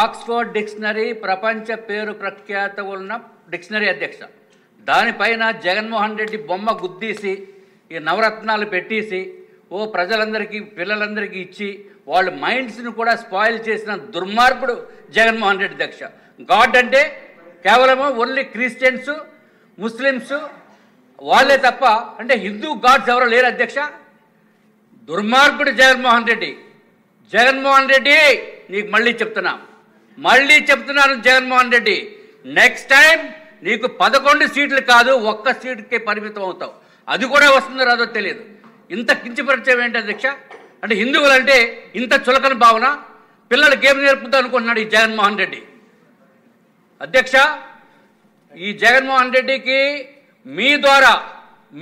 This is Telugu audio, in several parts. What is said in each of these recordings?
ఆక్స్ఫర్డ్ డిక్షనరీ ప్రపంచ పేరు ప్రఖ్యాత ఉన్న డిక్షనరీ అధ్యక్ష. దానిపైన జగన్మోహన్ రెడ్డి బొమ్మ గుద్దీసి ఈ నవరత్నాలు పెట్టేసి ప్రజలందరికీ పిల్లలందరికీ ఇచ్చి వాళ్ళ మైండ్స్ని కూడా స్పాయిల్ చేసిన దుర్మార్గుడు జగన్మోహన్ రెడ్డి అధ్యక్ష. గాడ్ అంటే కేవలము ఓన్లీ క్రిస్టియన్స్ ముస్లిమ్స్ వాళ్ళే తప్ప అంటే హిందూ గాడ్స్ ఎవరో లేరు అధ్యక్ష. దుర్మార్గుడు జగన్మోహన్ రెడ్డి. జగన్మోహన్ రెడ్డి నీకు మళ్ళీ చెప్తున్నాను జగన్మోహన్ రెడ్డి, నెక్స్ట్ టైం నీకు 11 సీట్లు కాదు 1 సీటుకే పరిమితం అవుతావు. అది కూడా వస్తుందో రాదో తెలియదు. ఇంత కించపరిచయం ఏంటి అధ్యక్ష? అంటే హిందువులంటే ఇంత చులకన భావన, పిల్లలకి ఏం నేర్పుతా అనుకుంటున్నాడు ఈ జగన్మోహన్ రెడ్డి అధ్యక్ష. ఈ జగన్మోహన్ రెడ్డికి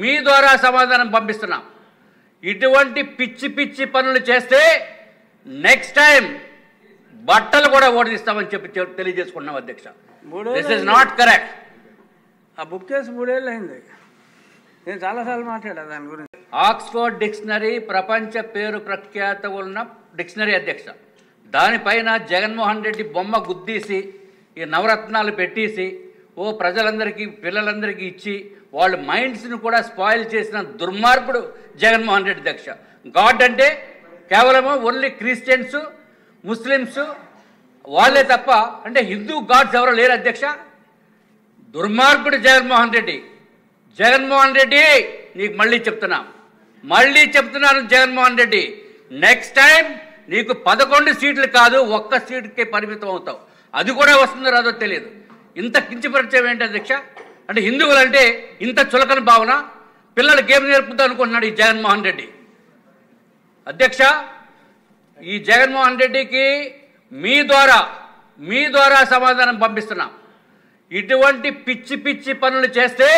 మీ ద్వారా సమాధానం పంపిస్తున్నాం. ఇటువంటి పిచ్చి పిచ్చి పనులు చేస్తే నెక్స్ట్ టైం బట్టలు కూడా ఓడిస్తామని చెప్పి తెలియజేసుకుంటున్నాం అధ్యక్ష. This is not correct. ఆ బుక్ చేసి 3 ఏళ్ళు అయింది. నేను చాలాసార్లు మాట్లాడా దాని గురించి. ఆక్స్ఫర్డ్ డిక్షనరీ ప్రపంచ పేరు ప్రఖ్యాత ఉన్న డిక్షనరీ అధ్యక్ష. దానిపైన జగన్మోహన్ రెడ్డి బొమ్మ గుద్దీసి ఈ నవరత్నాలు పెట్టేసి ప్రజలందరికీ పిల్లలందరికీ ఇచ్చి వాళ్ళ మైండ్స్ని కూడా స్పాయిల్ చేసిన దుర్మార్గుడు జగన్మోహన్ రెడ్డి అధ్యక్ష. గాడ్ అంటే కేవలము ఓన్లీ క్రిస్టియన్స్ ముస్లిమ్స్ వాళ్ళే తప్ప అంటే హిందూ గాడ్స్ ఎవరో లేరు అధ్యక్ష. దుర్మార్గుడు జగన్మోహన్ రెడ్డి. జగన్మోహన్ రెడ్డి నీకు మళ్ళీ చెప్తున్నాను జగన్మోహన్ రెడ్డి, నెక్స్ట్ టైం నీకు 11 సీట్లు కాదు 1 సీటుకే పరిమితం అవుతావు. అది కూడా వస్తుందో రాదో తెలియదు. ఇంత కించపరిచయం ఏంటి అధ్యక్ష? అంటే హిందువులంటే ఇంత చులకన భావన, పిల్లలకి ఏం నేర్పుతా అనుకుంటున్నాడు ఈ జగన్మోహన్ రెడ్డి అధ్యక్ష. ఈ జగన్మోహన్ రెడ్డికి మీ ద్వారా సమాధానం పంపిస్తున్నాం. ఇటువంటి పిచ్చి పిచ్చి పనులు చేస్తే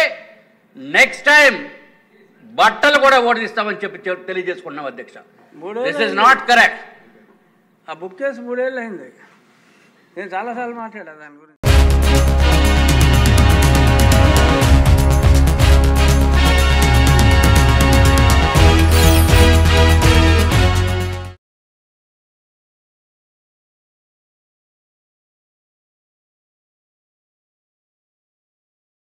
నెక్స్ట్ టైం బట్టలు కూడా ఓడిస్తామని చెప్పి తెలియజేసుకుంటున్నాం అధ్యక్ష. This is not correct. ఆ బుక్ చేసి 3 ఏళ్ళు అయింది. నేను చాలాసార్లు మాట్లాడా దాని గురించి.